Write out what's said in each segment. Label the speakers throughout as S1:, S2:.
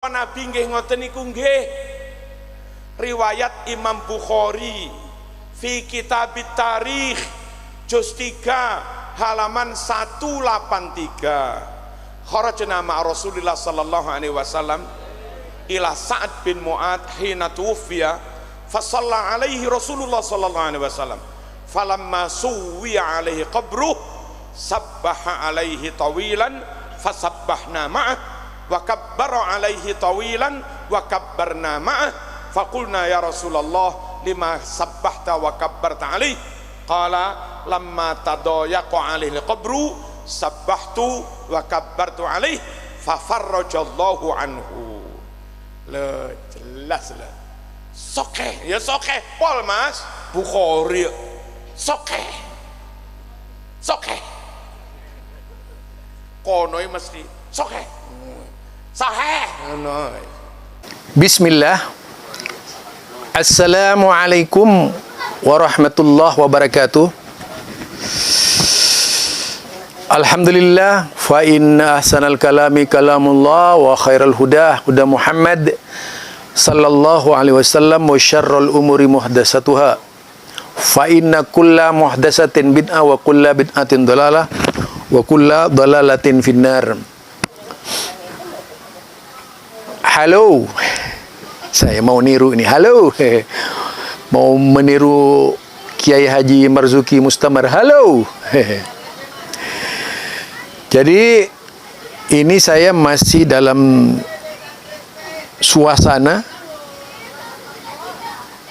S1: Nabi nggih ngoten niku nggih. Riwayat Imam Bukhari fi Kitabit Tarikh juz 3 halaman 183. Kharajna ma Rasulillah sallallahu alaihi wasallam ila Sa'ad bin Mu'adz hina tuwfiya fa shalla alaihi Rasulullah sallallahu alaihi wasallam falamma suwiya alaihi qabruh sabbaha alaihi tawilan fasabbahna ma'ah wa kabbara alaihi tawilan wa kabbarna ma'ah faqulna ya Rasulullah lima sabbahta wa kabbarta alaihi qala lamma tadayaqa alaihi qabru sabbahtu wa kabbartu alaihi fafarrajallahu anhu. Le jelas lah sokeh ya sokeh pol mas Bukhari sokeh konoi mesti sokeh sahih.
S2: Bismillah. Assalamualaikum warahmatullahi wabarakatuh. Alhamdulillah, fa inna ahsanal kalami kalamullah wa khairal huda huda Muhammad sallallahu alaihi wasallam wa syarrul umuri muhdatsatuha fa inna kulla muhdatsatin bid'ah wa kulla bid'atin dhalalah wa kulla dhalalatin finnar. Halo, saya mau niru ini. Halo, mau meniru Kiai Haji Marzuki Mustamar. Halo. Jadi ini saya masih dalam suasana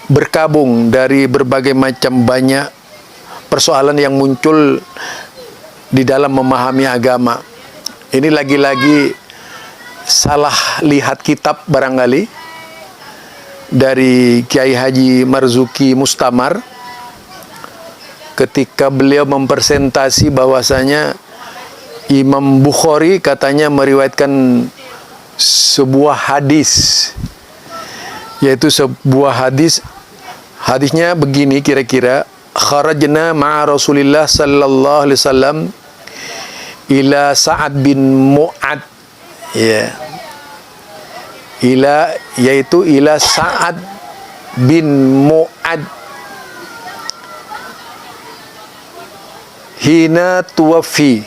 S2: berkabung dari berbagai macam banyak persoalan yang muncul di dalam memahami agama. Ini lagi-lagi salah lihat kitab barangkali dari Kiai Haji Marzuki Mustamar ketika beliau mempresentasi bahwasanya Imam Bukhari katanya meriwayatkan sebuah hadis, yaitu sebuah hadisnya begini kira-kira, kharajna ma'a Rasulillah sallallahu alaihi wasallam ila Sa'ad bin Mu'adz, ya, yaitu ila Sa'ad bin Mu'adz hina tuwafi,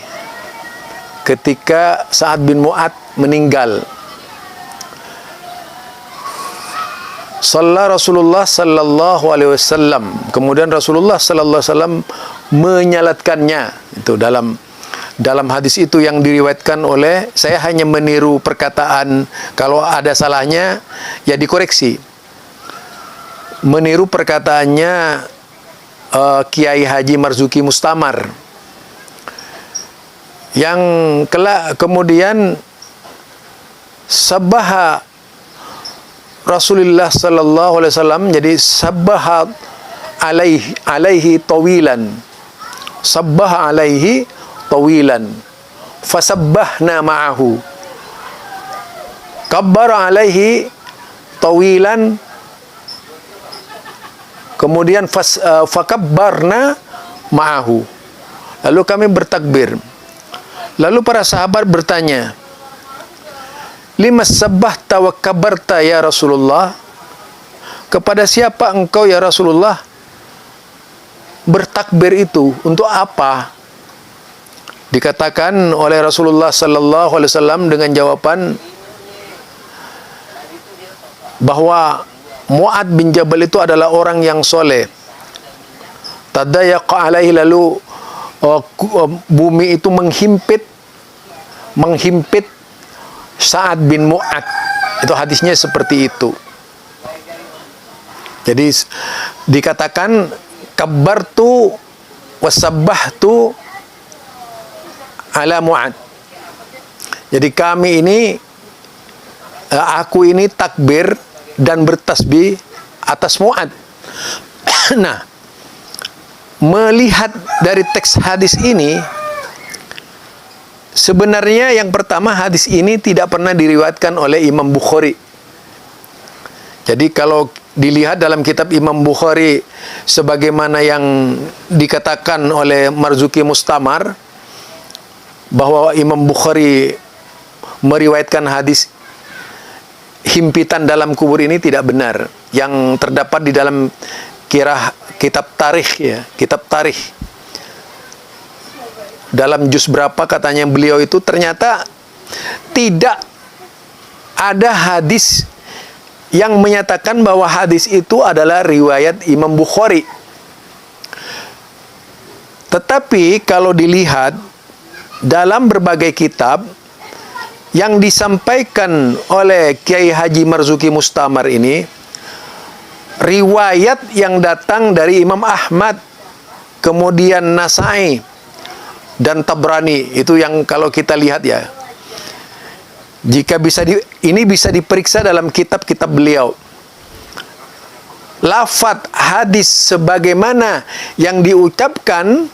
S2: ketika Sa'ad bin Mu'adz meninggal. Shalla Rasulullah sallallahu alaihi wasallam, kemudian Rasulullah sallallahu alaihi wasallam menyalatkannya. Itu dalam hadis itu yang diriwayatkan oleh, saya hanya meniru perkataan, kalau ada salahnya ya dikoreksi. Meniru perkataannya Kiai Haji Marzuki Mustamar, yang kelak kemudian sabbaha Rasulullah sallallahu alaihi wasallam, jadi sabbaha alaihi tawilan, sabbaha alaihi tawilan fasabbahna ma'ahu, kabbara alaihi tawilan, kemudian fakabbarna ma'ahu, lalu kami bertakbir. Lalu para sahabat bertanya, lima sabbahta wa kabbarta ya Rasulullah, kepada siapa engkau ya Rasulullah bertakbir itu, untuk apa? Dikatakan oleh Rasulullah sallallahu alaihi wasallam dengan jawaban bahwa Mu'adz bin Jabal itu adalah orang yang soleh. Tadayaqa alaihi, lalu bumi itu menghimpit Sa'ad bin Mu'adz. Itu hadisnya seperti itu. Jadi dikatakan kabbartu wasabbahtu ala Mu'adz. Jadi kami ini, aku ini takbir dan bertasbih atas Mu'adz. Nah, melihat dari teks hadis ini, sebenarnya yang pertama, hadis ini tidak pernah diriwayatkan oleh Imam Bukhari. Jadi kalau dilihat dalam kitab Imam Bukhari sebagaimana yang dikatakan oleh Marzuki Mustamar, bahwa Imam Bukhari meriwayatkan hadis himpitan dalam kubur ini tidak benar. Yang terdapat di dalam kitab tarikh ya, kitab tarikh. Dalam juz berapa katanya beliau itu ternyata tidak ada hadis yang menyatakan bahwa hadis itu adalah riwayat Imam Bukhari. Tetapi kalau dilihat dalam berbagai kitab yang disampaikan oleh Kiai Haji Marzuki Mustamar ini, riwayat yang datang dari Imam Ahmad, kemudian Nasai dan Tabrani, itu yang kalau kita lihat ya, jika ini bisa diperiksa dalam kitab-kitab beliau. Lafaz hadis sebagaimana yang diucapkan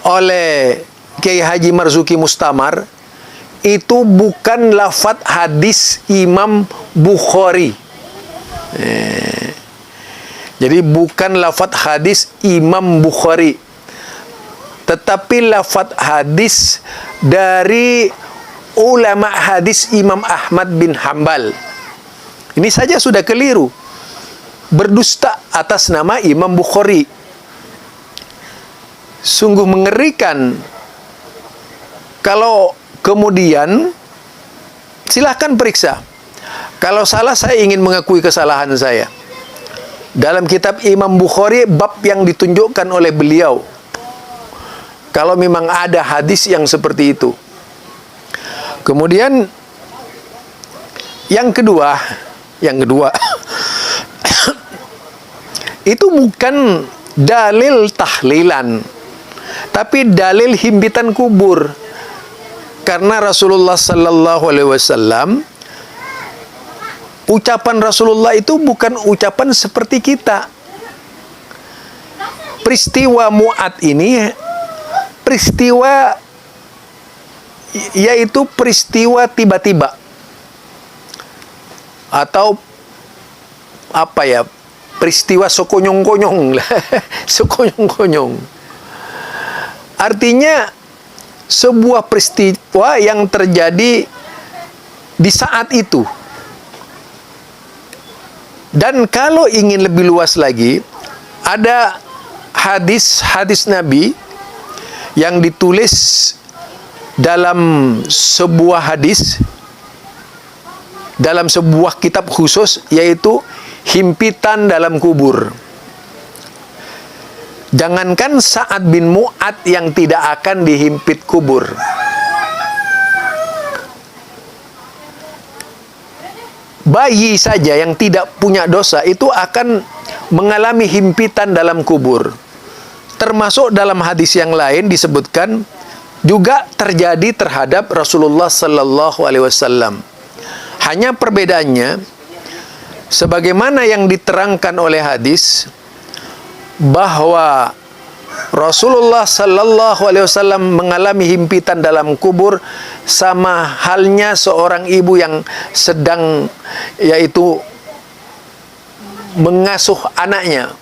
S2: oleh Kiai Haji Marzuki Mustamar itu bukan lafaz hadis Imam Bukhari. Jadi bukan lafaz hadis Imam Bukhari, tetapi lafaz hadis dari ulama hadis Imam Ahmad bin Hambal. Ini saja sudah keliru, berdusta atas nama Imam Bukhari. Sungguh mengerikan. Kalau kemudian silahkan periksa. Kalau salah, saya ingin mengakui kesalahan saya. Dalam kitab Imam Bukhari, bab yang ditunjukkan oleh beliau, kalau memang ada hadis yang seperti itu. Kemudian yang kedua itu bukan dalil tahlilan, tapi dalil himpitan kubur. Karena Rasulullah sallallahu alaihi wasallam, ucapan Rasulullah itu bukan ucapan seperti kita. Peristiwa Mu'ad ini yaitu peristiwa tiba-tiba, atau apa ya, peristiwa sokonyong-konyong lah. Sokonyong-konyong artinya sebuah peristiwa yang terjadi di saat itu. Dan kalau ingin lebih luas lagi, ada hadis-hadis Nabi yang ditulis dalam sebuah hadis, dalam sebuah kitab khusus, yaitu himpitan dalam kubur. Jangankan Sa'ad bin Mu'ad yang tidak akan dihimpit kubur, bayi saja yang tidak punya dosa itu akan mengalami himpitan dalam kubur. Termasuk dalam hadis yang lain disebutkan juga terjadi terhadap Rasulullah sallallahu alaihi wasallam. Hanya perbedaannya, sebagaimana yang diterangkan oleh hadis, bahwa Rasulullah sallallahu alaihi wasallam mengalami himpitan dalam kubur sama halnya seorang ibu yang sedang yaitu mengasuh anaknya,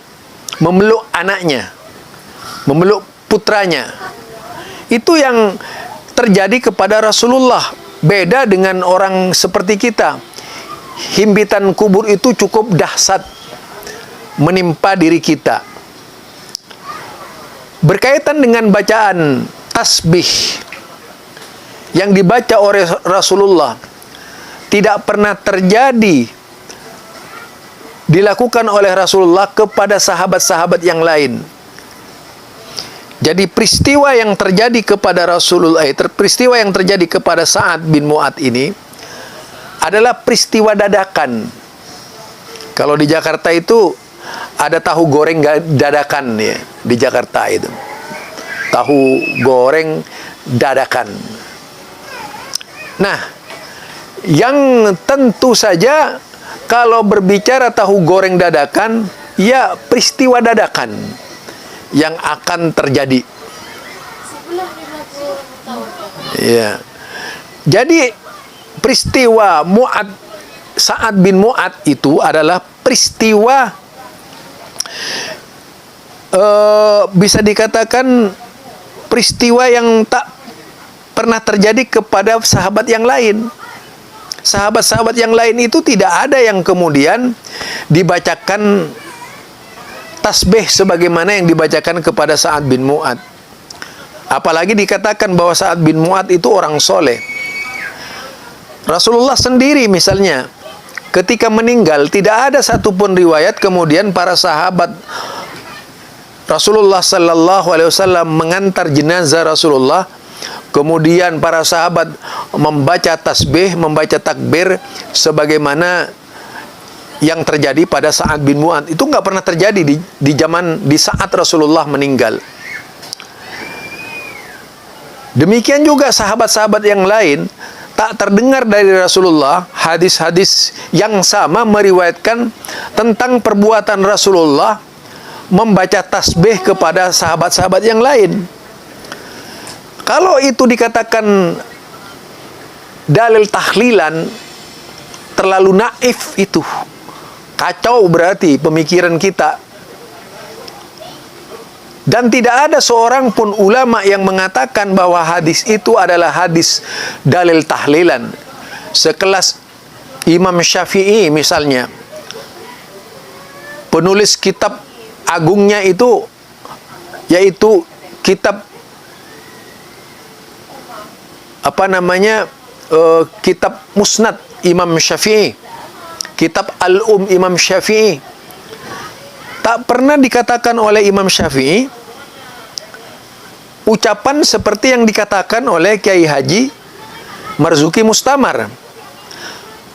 S2: memeluk anaknya, memeluk putranya. Itu yang terjadi kepada Rasulullah. Beda dengan orang seperti kita. Himpitan kubur itu cukup dahsyat menimpa diri kita. Berkaitan dengan bacaan tasbih yang dibaca oleh Rasulullah, tidak pernah terjadi dilakukan oleh Rasulullah kepada sahabat-sahabat yang lain. Jadi peristiwa yang terjadi kepada Rasulullah, peristiwa yang terjadi kepada Sa'ad bin Mu'ad ini adalah peristiwa dadakan. Kalau di Jakarta itu ada tahu goreng dadakan ya, di Jakarta itu. Tahu goreng dadakan. Nah, yang tentu saja kalau berbicara tahu goreng dadakan, ya peristiwa dadakan yang akan terjadi. Ya. Jadi peristiwa Sa'ad bin Mu'ad itu adalah peristiwa bisa dikatakan peristiwa yang tak pernah terjadi kepada sahabat yang lain. sahabat-sahabat yang lain itu tidak ada yang kemudian dibacakan tasbih sebagaimana yang dibacakan kepada Sa'ad bin Mu'ad. Apalagi dikatakan bahwa Sa'ad bin Mu'ad itu orang soleh. Rasulullah sendiri misalnya ketika meninggal tidak ada satupun riwayat kemudian para sahabat Rasulullah sallallahu alaihi wasallam mengantar jenazah Rasulullah, kemudian para sahabat membaca tasbih, membaca takbir sebagaimana yang terjadi pada Sa'ad bin Mu'ad. Itu nggak pernah terjadi di saat Rasulullah meninggal. Demikian juga sahabat-sahabat yang lain tak terdengar dari Rasulullah hadis-hadis yang sama meriwayatkan tentang perbuatan Rasulullah membaca tasbih kepada sahabat-sahabat yang lain. Kalau itu dikatakan dalil tahlilan, terlalu naif itu. Kacau berarti pemikiran kita. Dan tidak ada seorang pun ulama yang mengatakan bahwa hadis itu adalah hadis dalil tahlilan. Sekelas Imam Syafi'i misalnya, penulis kitab agungnya itu yaitu kitab kitab Musnad Imam Syafi'i, kitab Al-Um Imam Syafi'i. Tak pernah dikatakan oleh Imam Syafi'i ucapan seperti yang dikatakan oleh Kiai Haji Marzuki Mustamar.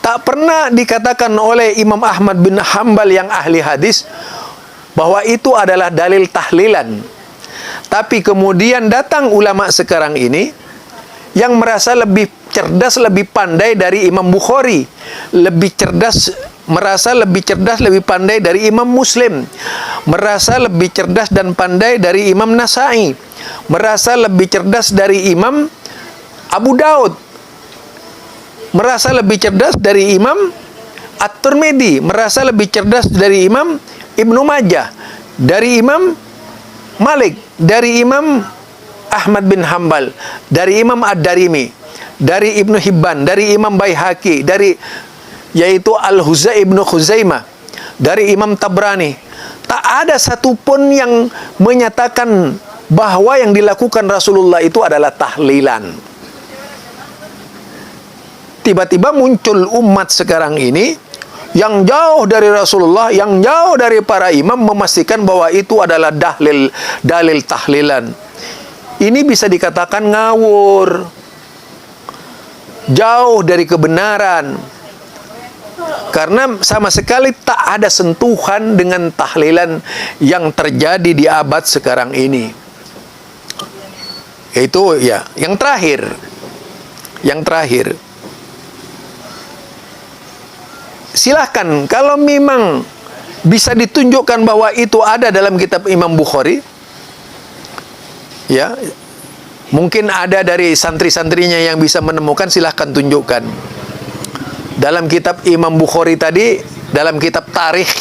S2: Tak pernah dikatakan oleh Imam Ahmad bin Hambal yang ahli hadis bahwa itu adalah dalil tahlilan. Tapi kemudian datang ulama sekarang ini yang merasa lebih cerdas, lebih pandai dari Imam Bukhari, merasa lebih cerdas, lebih pandai dari Imam Muslim, merasa lebih cerdas dan pandai dari Imam Nasai, merasa lebih cerdas dari Imam Abu Daud, merasa lebih cerdas dari Imam At-Tirmidzi, merasa lebih cerdas dari Imam Ibnu Majah, dari Imam Malik, dari Imam Ahmad bin Hambal, dari Imam Ad-Darimi, dari Ibnu Hibban, dari Imam Baihaqi, yaitu Al-Huzai Ibnu Khuzaimah, dari Imam Tabrani. Tak ada satupun yang menyatakan bahwa yang dilakukan Rasulullah itu adalah tahlilan. Tiba-tiba muncul umat sekarang ini yang jauh dari Rasulullah, yang jauh dari para imam memastikan bahwa itu adalah dalil tahlilan. Ini bisa dikatakan ngawur, jauh dari kebenaran, karena sama sekali tak ada sentuhan dengan tahlilan yang terjadi di abad sekarang ini. Itu ya, yang terakhir. Silahkan, kalau memang bisa ditunjukkan bahwa itu ada dalam kitab Imam Bukhari, ya, mungkin ada dari santri-santrinya yang bisa menemukan, silahkan tunjukkan. Dalam kitab Imam Bukhari tadi, dalam kitab tarikh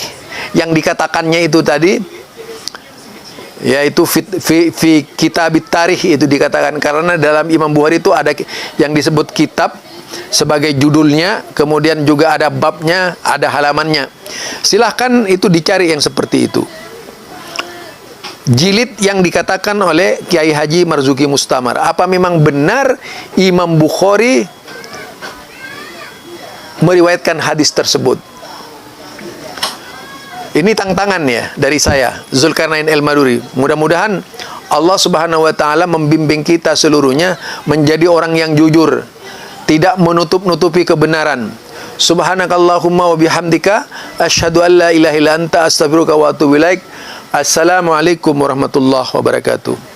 S2: yang dikatakannya itu tadi, yaitu fi kitab tarikh itu dikatakan, karena dalam Imam Bukhari itu ada yang disebut kitab sebagai judulnya, kemudian juga ada babnya, ada halamannya. Silahkan itu dicari yang seperti itu. Jilid yang dikatakan oleh Kiai Haji Marzuki Mustamar, apa memang benar Imam Bukhari meriwayatkan hadis tersebut? Ini tantangan ya dari saya, Zulkarnain El-Maduri. Mudah-mudahan Allah Subhanahu wa taala membimbing kita seluruhnya menjadi orang yang jujur, tidak menutup-nutupi kebenaran. Subhanakallahumma wa bihamdika asyhadu an la ilaha illa anta astaghfiruka wa atubu ilaik. Assalamualaikum warahmatullahi wabarakatuh.